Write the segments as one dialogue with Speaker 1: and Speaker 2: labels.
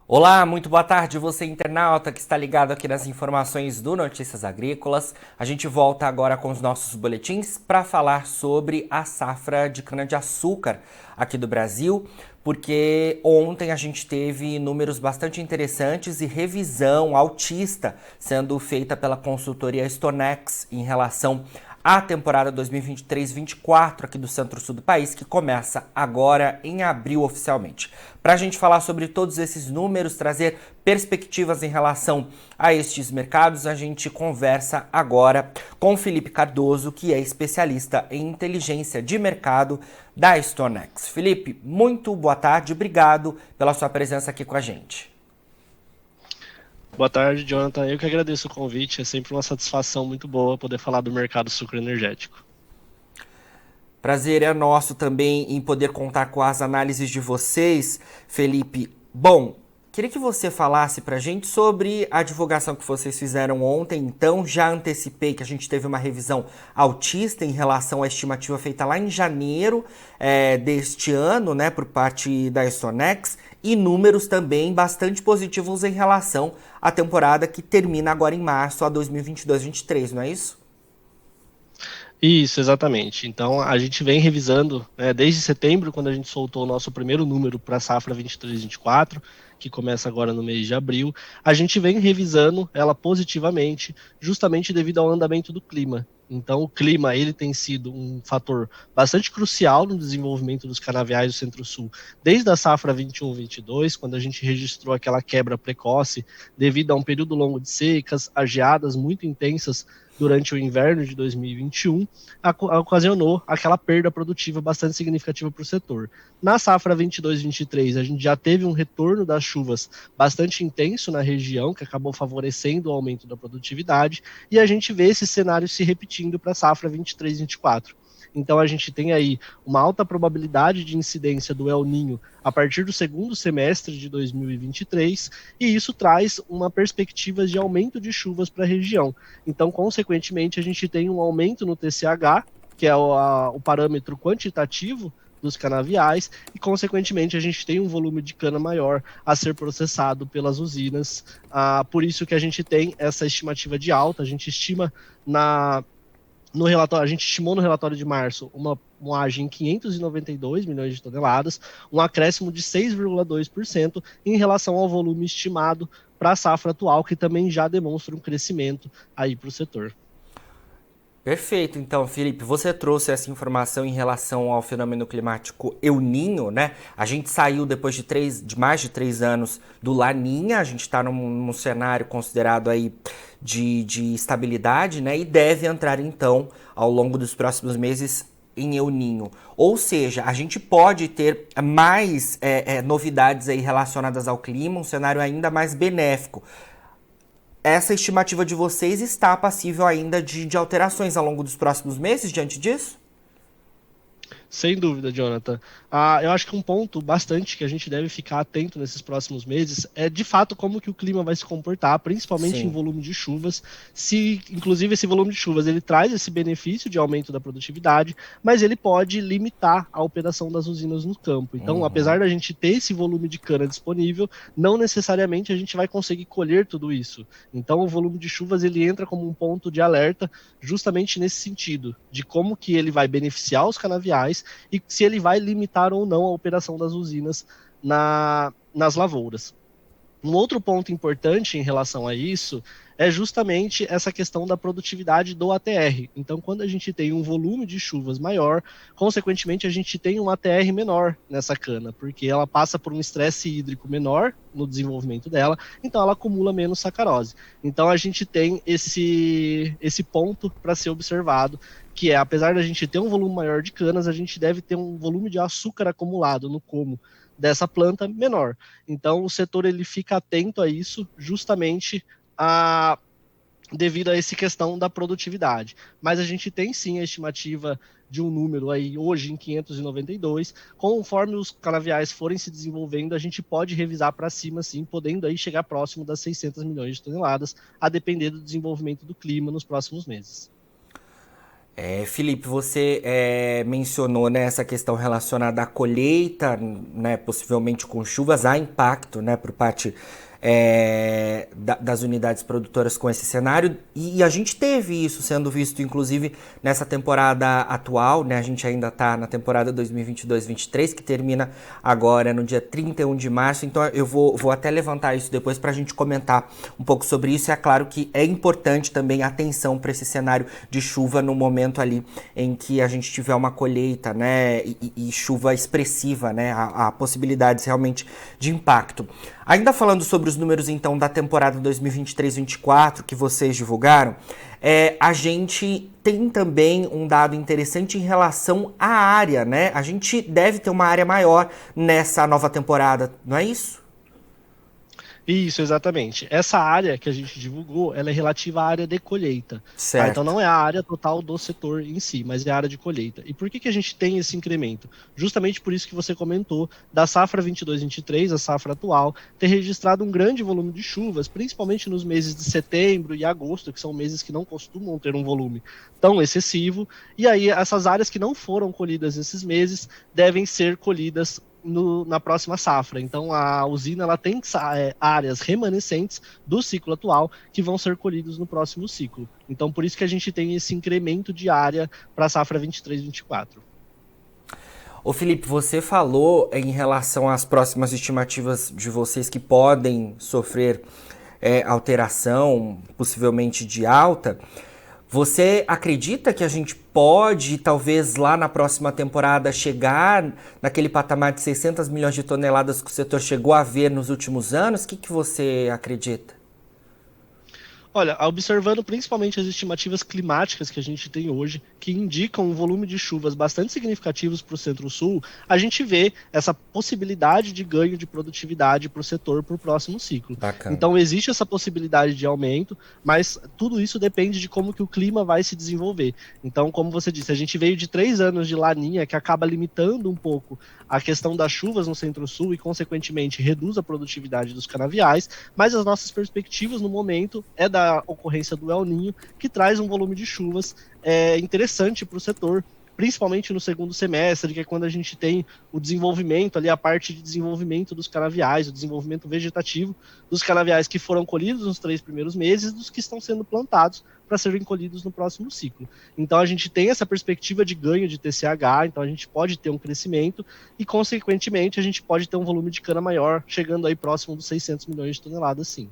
Speaker 1: Olá, muito boa tarde, você internauta que está ligado aqui nas informações do Notícias Agrícolas. A gente volta agora com os nossos boletins para falar sobre a safra de cana-de-açúcar aqui do Brasil, porque ontem a gente teve números bastante interessantes e revisão altista sendo feita pela consultoria Stonex em relação à temporada 2023-24 aqui do centro-sul do país, que começa agora em abril oficialmente. Para a gente falar sobre todos esses números, trazer perspectivas em relação a estes mercados, a gente conversa agora com Felipe Cardoso, que é especialista em inteligência de mercado da Stonex. Felipe, muito boa tarde, obrigado pela sua presença aqui com a gente.
Speaker 2: Boa tarde, Jonathan. Eu que agradeço o convite. É sempre uma satisfação muito boa poder falar do mercado sucroenergético.
Speaker 1: Prazer é nosso também em poder contar com as análises de vocês, Felipe. Bom, queria que você falasse pra gente sobre a divulgação que vocês fizeram ontem. Então, já antecipei que a gente teve uma revisão altista em relação à estimativa feita lá em janeiro deste ano, né, por parte da Stonex, e números também bastante positivos em relação à temporada que termina agora em março, a 2022-23, não é isso?
Speaker 2: Isso, exatamente. Então, a gente vem revisando, né, desde setembro, quando a gente soltou o nosso primeiro número para a safra 23-24, que começa agora no mês de abril, a gente vem revisando ela positivamente, justamente devido ao andamento do clima. Então, o clima ele tem sido um fator bastante crucial no desenvolvimento dos canaviais do Centro-Sul, desde a safra 21-22, quando a gente registrou aquela quebra precoce devido a um período longo de secas, a geadas muito intensas durante o inverno de 2021, ocasionou aquela perda produtiva bastante significativa para o setor. Na safra 22-23, a gente já teve um retorno das chuvas bastante intenso na região, que acabou favorecendo o aumento da produtividade, e a gente vê esse cenário se repetindo para a safra 23-24. Então a gente tem aí uma alta probabilidade de incidência do El Ninho a partir do segundo semestre de 2023, e isso traz uma perspectiva de aumento de chuvas para a região. Então, consequentemente, a gente tem um aumento no TCH, que é o parâmetro quantitativo dos canaviais, e, consequentemente, a gente tem um volume de cana maior a ser processado pelas usinas. Por isso que a gente tem essa estimativa de alta, a gente estima no relatório, a gente estimou no relatório de março uma moagem em 592 milhões de toneladas, um acréscimo de 6,2% em relação ao volume estimado para a safra atual, que também já demonstra um crescimento aí para o setor.
Speaker 1: Perfeito, então, Felipe, você trouxe essa informação em relação ao fenômeno climático El Niño, né? A gente saiu depois de mais de 3 anos do Laninha, a gente está num cenário considerado aí de estabilidade, né? E deve entrar então ao longo dos próximos meses em El Niño. Ou seja, a gente pode ter mais novidades aí relacionadas ao clima, um cenário ainda mais benéfico. Essa estimativa de vocês está passível ainda de alterações ao longo dos próximos meses diante disso?
Speaker 2: Sem dúvida, Jonathan. Eu acho que um ponto bastante que a gente deve ficar atento nesses próximos meses é, de fato, como que o clima vai se comportar, principalmente em
Speaker 1: Sim.
Speaker 2: volume de chuvas. Se, inclusive, esse volume de chuvas ele traz esse benefício de aumento da produtividade, mas ele pode limitar a operação das usinas no campo. Então, apesar
Speaker 1: Uhum.
Speaker 2: da gente ter esse volume de cana disponível, não necessariamente a gente vai conseguir colher tudo isso. Então, o volume de chuvas ele entra como um ponto de alerta justamente nesse sentido, de como que ele vai beneficiar os canaviais e se ele vai limitar ou não a operação das usinas nas lavouras. Um outro ponto importante em relação a isso é justamente essa questão da produtividade do ATR. Então, quando a gente tem um volume de chuvas maior, consequentemente a gente tem um ATR menor nessa cana, porque ela passa por um estresse hídrico menor no desenvolvimento dela, então ela acumula menos sacarose. Então a gente tem esse ponto para ser observado, que é, apesar da gente ter um volume maior de canas, a gente deve ter um volume de açúcar acumulado no como dessa planta menor. Então o setor ele fica atento a isso, justamente a, devido a essa questão da produtividade. Mas a gente tem sim a estimativa de um número aí hoje em 592. Conforme os canaviais forem se desenvolvendo, a gente pode revisar para cima sim, podendo aí chegar próximo das 600 milhões de toneladas, a depender do desenvolvimento do clima nos próximos meses.
Speaker 1: Felipe, você mencionou, né, essa questão relacionada à colheita, né, possivelmente com chuvas, há impacto, né, por parte das unidades produtoras com esse cenário, e a gente teve isso sendo visto, inclusive, nessa temporada atual, né, a gente ainda está na temporada 2022-23, que termina agora no dia 31 de março, então eu vou até levantar isso depois para a gente comentar um pouco sobre isso. É claro que é importante também atenção para esse cenário de chuva no momento ali em que a gente tiver uma colheita, né, e chuva expressiva, né, há possibilidades realmente de impacto. Ainda falando sobre os números, então, da temporada 2023-24 que vocês divulgaram, a gente tem também um dado interessante em relação à área, né? A gente deve ter uma área maior nessa nova temporada, não é isso?
Speaker 2: Isso, exatamente. Essa área que a gente divulgou, ela é relativa à área de colheita. Tá? Então
Speaker 1: Certo.
Speaker 2: não é a área total do setor em si, mas é a área de colheita. E por que a gente tem esse incremento? Justamente por isso que você comentou, da safra 22-23, a safra atual, ter registrado um grande volume de chuvas, principalmente nos meses de setembro e agosto, que são meses que não costumam ter um volume tão excessivo. E aí essas áreas que não foram colhidas nesses meses devem ser colhidas na próxima safra. Então a usina ela tem áreas remanescentes do ciclo atual que vão ser colhidos no próximo ciclo. Então por isso que a gente tem esse incremento de área para a safra 23-24.
Speaker 1: Ô Felipe, você falou em relação às próximas estimativas de vocês que podem sofrer alteração, possivelmente de alta. Você acredita que a gente pode, talvez lá na próxima temporada, chegar naquele patamar de 600 milhões de toneladas que o setor chegou a ver nos últimos anos? O que você acredita?
Speaker 2: Olha, observando principalmente as estimativas climáticas que a gente tem hoje, que indicam um volume de chuvas bastante significativos para o Centro-Sul, a gente vê essa possibilidade de ganho de produtividade para o setor para o próximo ciclo.
Speaker 1: Bacana.
Speaker 2: Então existe essa possibilidade de aumento, mas tudo isso depende de como que o clima vai se desenvolver. Então, como você disse, a gente veio de 3 anos de laninha, que acaba limitando um pouco a questão das chuvas no Centro-Sul e, consequentemente, reduz a produtividade dos canaviais, mas as nossas perspectivas no momento é da ocorrência do El Niño, que traz um volume de chuvas interessante para o setor, principalmente no segundo semestre, que é quando a gente tem o desenvolvimento ali, a parte de desenvolvimento dos canaviais, o desenvolvimento vegetativo dos canaviais que foram colhidos nos 3 primeiros meses, dos que estão sendo plantados para serem colhidos no próximo ciclo. Então a gente tem essa perspectiva de ganho de TCH, então a gente pode ter um crescimento e, consequentemente, a gente pode ter um volume de cana maior, chegando aí próximo dos 600 milhões de toneladas, sim.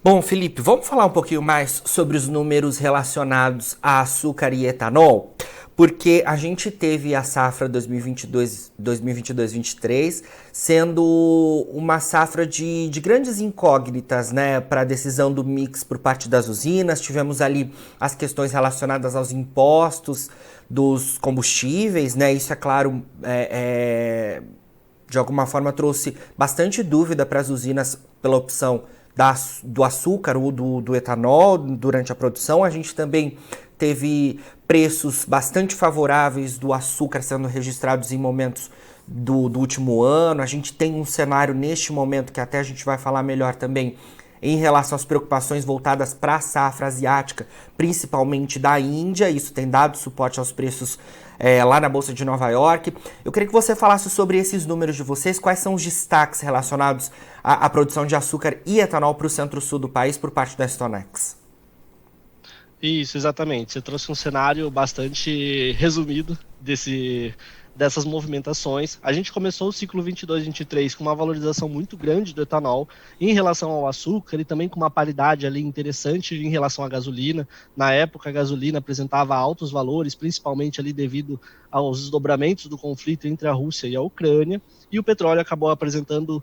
Speaker 1: Bom, Felipe, vamos falar um pouquinho mais sobre os números relacionados a açúcar e etanol? Porque a gente teve a safra 2022-23 sendo uma safra de grandes incógnitas, né, para a decisão do mix por parte das usinas. Tivemos ali as questões relacionadas aos impostos dos combustíveis, né? Isso, é claro, de alguma forma trouxe bastante dúvida para as usinas pela opção do açúcar ou do etanol durante a produção. A gente também teve preços bastante favoráveis do açúcar sendo registrados em momentos do último ano. A gente tem um cenário neste momento que até a gente vai falar melhor também em relação às preocupações voltadas para a safra asiática, principalmente da Índia. Isso tem dado suporte aos preços lá na Bolsa de Nova York. Eu queria que você falasse sobre esses números de vocês, quais são os destaques relacionados à produção de açúcar e etanol para o centro-sul do país por parte da Stonex.
Speaker 2: Isso, exatamente. Você trouxe um cenário bastante resumido dessas movimentações. A gente começou o ciclo 22-23 com uma valorização muito grande do etanol em relação ao açúcar e também com uma paridade ali interessante em relação à gasolina. Na época, a gasolina apresentava altos valores, principalmente ali devido aos desdobramentos do conflito entre a Rússia e a Ucrânia, e o petróleo acabou apresentando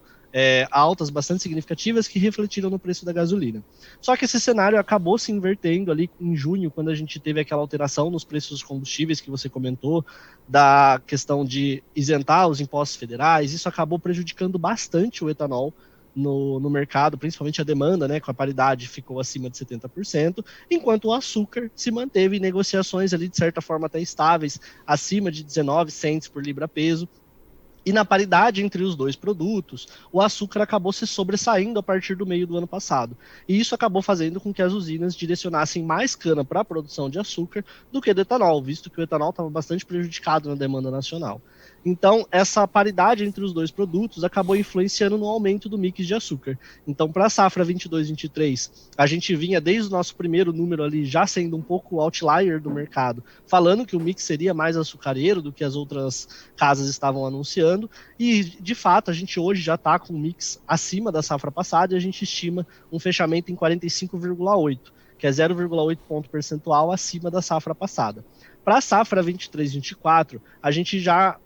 Speaker 2: altas bastante significativas que refletiram no preço da gasolina. Só que esse cenário acabou se invertendo ali em junho, quando a gente teve aquela alteração nos preços dos combustíveis que você comentou, da questão de isentar os impostos federais. Isso acabou prejudicando bastante o etanol no mercado, principalmente a demanda, né, com a paridade ficou acima de 70%, enquanto o açúcar se manteve em negociações ali de certa forma até estáveis, acima de 19 cents por libra-peso. E na paridade entre os dois produtos, o açúcar acabou se sobressaindo a partir do meio do ano passado. E isso acabou fazendo com que as usinas direcionassem mais cana para a produção de açúcar do que do etanol, visto que o etanol estava bastante prejudicado na demanda nacional. Então, essa paridade entre os dois produtos acabou influenciando no aumento do mix de açúcar. Então, para a safra 22-23, a gente vinha desde o nosso primeiro número ali já sendo um pouco outlier do mercado, falando que o mix seria mais açucareiro do que as outras casas estavam anunciando, e de fato a gente hoje já está com um mix acima da safra passada e a gente estima um fechamento em 45,8, que é 0,8 ponto percentual acima da safra passada. Para a safra 23-24, a gente já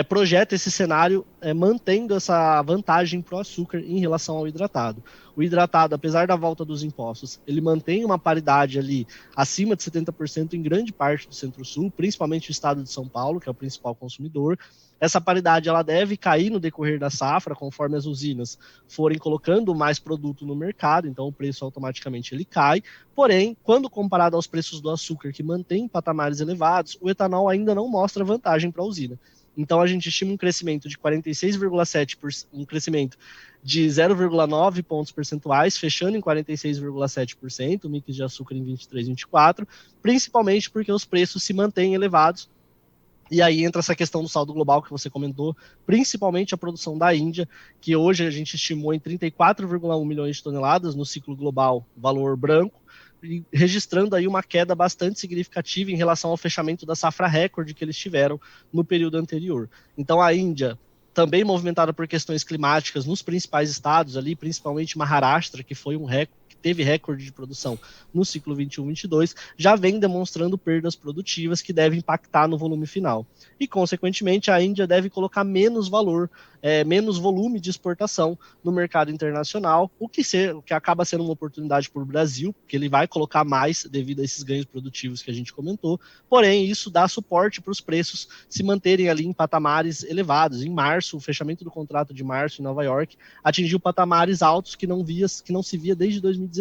Speaker 2: projeta esse cenário mantendo essa vantagem para o açúcar em relação ao hidratado. O hidratado, apesar da volta dos impostos, ele mantém uma paridade ali acima de 70% em grande parte do Centro-Sul, principalmente o estado de São Paulo, que é o principal consumidor. Essa paridade ela deve cair no decorrer da safra, conforme as usinas forem colocando mais produto no mercado, então o preço automaticamente ele cai. Porém, quando comparado aos preços do açúcar, que mantém patamares elevados, o etanol ainda não mostra vantagem para a usina. Então a gente estima um crescimento de 46,7%, um crescimento de 0,9 pontos percentuais, fechando em 46,7%, o mix de açúcar em 23-24, principalmente porque os preços se mantêm elevados. E aí entra essa questão do saldo global que você comentou, principalmente a produção da Índia, que hoje a gente estimou em 34,1 milhões de toneladas no ciclo global, valor branco, registrando aí uma queda bastante significativa em relação ao fechamento da safra recorde que eles tiveram no período anterior. Então a Índia, também movimentada por questões climáticas nos principais estados ali, principalmente Maharashtra, que foi teve recorde de produção no ciclo 21-22, já vem demonstrando perdas produtivas que devem impactar no volume final. E, consequentemente, a Índia deve colocar menos valor, menos volume de exportação no mercado internacional, o que acaba sendo uma oportunidade para o Brasil, porque ele vai colocar mais devido a esses ganhos produtivos que a gente comentou, porém, isso dá suporte para os preços se manterem ali em patamares elevados. Em março, o fechamento do contrato de março em Nova York atingiu patamares altos que não se via desde 2016.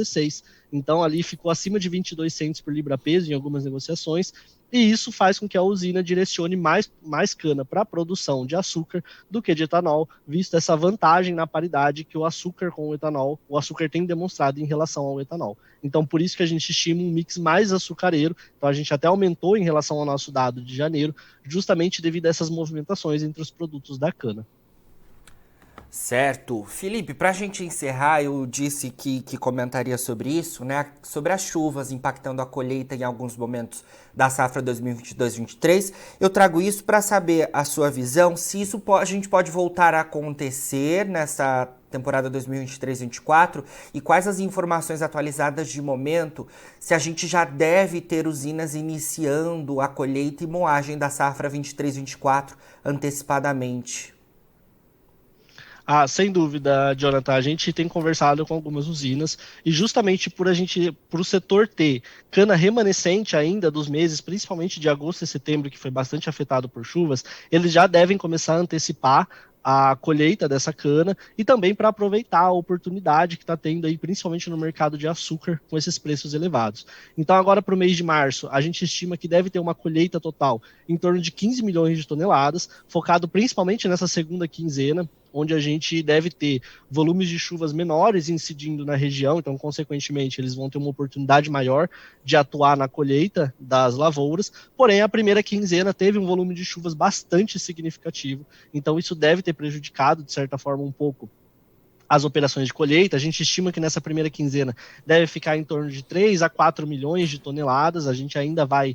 Speaker 2: Então ali ficou acima de 22 centos por libra-peso em algumas negociações, e isso faz com que a usina direcione mais cana para a produção de açúcar do que de etanol, visto essa vantagem na paridade que o açúcar com o etanol, o açúcar tem demonstrado em relação ao etanol. Então por isso que a gente estima um mix mais açucareiro, então a gente até aumentou em relação ao nosso dado de janeiro, justamente devido a essas movimentações entre os produtos da cana.
Speaker 1: Certo. Felipe, para a gente encerrar, eu disse que comentaria sobre isso, né? Sobre as chuvas impactando a colheita em alguns momentos da safra 2022-23. Eu trago isso para saber a sua visão, se isso a gente pode voltar a acontecer nessa temporada 2023-24 e quais as informações atualizadas de momento, se a gente já deve ter usinas iniciando a colheita e moagem da safra 23-24 antecipadamente.
Speaker 2: Sem dúvida, Jonathan, a gente tem conversado com algumas usinas e justamente por o setor ter cana remanescente ainda dos meses, principalmente de agosto e setembro, que foi bastante afetado por chuvas, eles já devem começar a antecipar a colheita dessa cana e também para aproveitar a oportunidade que está tendo aí, principalmente no mercado de açúcar, com esses preços elevados. Então agora para o mês de março, a gente estima que deve ter uma colheita total em torno de 15 milhões de toneladas, focado principalmente nessa segunda quinzena, onde a gente deve ter volumes de chuvas menores incidindo na região, então, consequentemente, eles vão ter uma oportunidade maior de atuar na colheita das lavouras, porém, a primeira quinzena teve um volume de chuvas bastante significativo, então isso deve ter prejudicado, de certa forma, um pouco as operações de colheita. A gente estima que nessa primeira quinzena deve ficar em torno de 3 a 4 milhões de toneladas, a gente ainda vai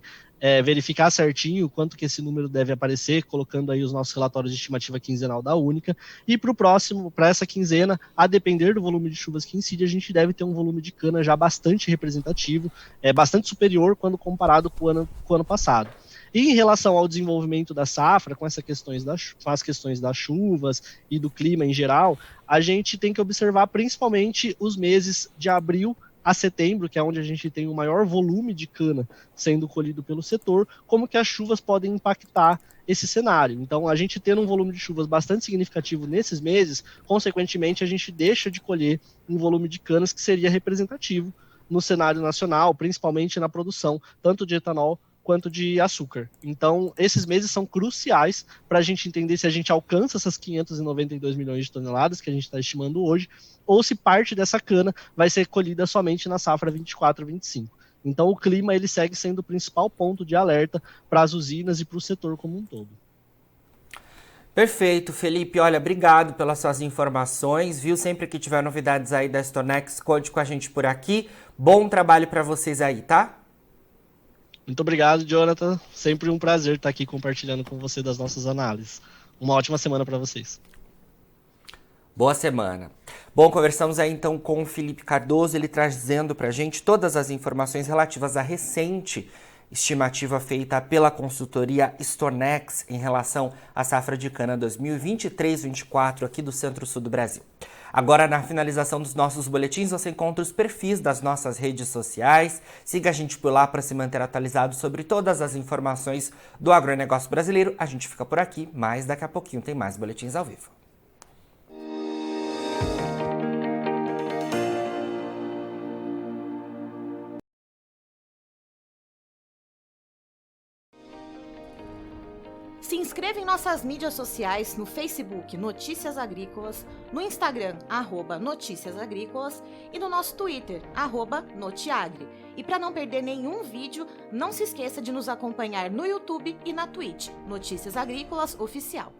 Speaker 2: verificar certinho quanto que esse número deve aparecer, colocando aí os nossos relatórios de estimativa quinzenal da Única, e para essa quinzena, a depender do volume de chuvas que incide, a gente deve ter um volume de cana já bastante representativo, bastante superior quando comparado com o ano passado. E em relação ao desenvolvimento da safra, com as questões das chuvas e do clima em geral, a gente tem que observar principalmente os meses de abril a setembro, que é onde a gente tem o maior volume de cana sendo colhido pelo setor, como que as chuvas podem impactar esse cenário. Então, a gente tendo um volume de chuvas bastante significativo nesses meses, consequentemente, a gente deixa de colher um volume de canas que seria representativo no cenário nacional, principalmente na produção, tanto de etanol quanto de açúcar. Então, esses meses são cruciais para a gente entender se a gente alcança essas 592 milhões de toneladas que a gente está estimando hoje, ou se parte dessa cana vai ser colhida somente na safra 24-25. Então, o clima ele segue sendo o principal ponto de alerta para as usinas e para o setor como um todo.
Speaker 1: Perfeito, Felipe. Olha, obrigado pelas suas informações, viu? Sempre que tiver novidades aí da Stonex, conte com a gente por aqui. Bom trabalho para vocês aí, tá?
Speaker 2: Muito obrigado, Jonathan. Sempre um prazer estar aqui compartilhando com você das nossas análises. Uma ótima semana para vocês.
Speaker 1: Boa semana. Bom, conversamos aí então com o Felipe Cardoso, ele trazendo pra gente todas as informações relativas à recente estimativa feita pela consultoria Stonex em relação à safra de cana 2023-24 aqui do Centro-Sul do Brasil. Agora, na finalização dos nossos boletins, você encontra os perfis das nossas redes sociais. Siga a gente por lá para se manter atualizado sobre todas as informações do agronegócio brasileiro. A gente fica por aqui, mas daqui a pouquinho tem mais boletins ao vivo.
Speaker 3: Se inscreva em nossas mídias sociais no Facebook Notícias Agrícolas, no Instagram @Notícias Agrícolas e no nosso Twitter @Notiagre. E para não perder nenhum vídeo, não se esqueça de nos acompanhar no YouTube e na Twitch, Notícias Agrícolas Oficial.